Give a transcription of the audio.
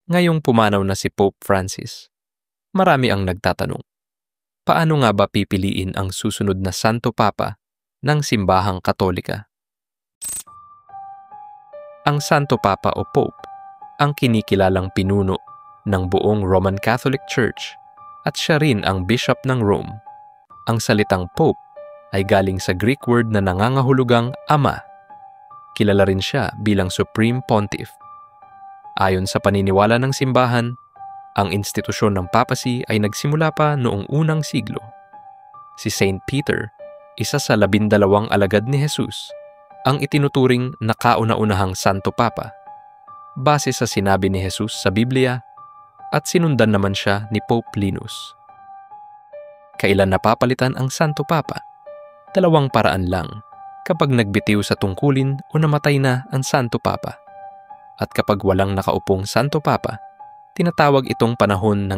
Ngayong pumanaw na si Pope Francis, marami ang nagtatanong, paano nga ba pipiliin ang susunod na Santo Papa ng Simbahang Katolika? Ang Santo Papa o Pope ang kinikilalang pinuno ng buong Roman Catholic Church at siya rin ang Bishop ng Rome. Ang salitang Pope ay galing sa Greek word na nangangahulugang Ama. Kilala rin siya bilang Supreme Pontiff. Ayon sa paniniwala ng simbahan, ang institusyon ng papacy ay nagsimula pa noong unang siglo. Si Saint Peter, isa sa 12 alagad ni Jesus, ang itinuturing na kauna-unahang Santo Papa, base sa sinabi ni Jesus sa Biblia, at sinundan naman siya ni Pope Linus. Kailan napapalitan ang Santo Papa? 2 paraan lang, kapag nagbitiw sa tungkulin o namatay na ang Santo Papa. At kapag walang nakaupong Santo Papa, tinatawag itong panahon ng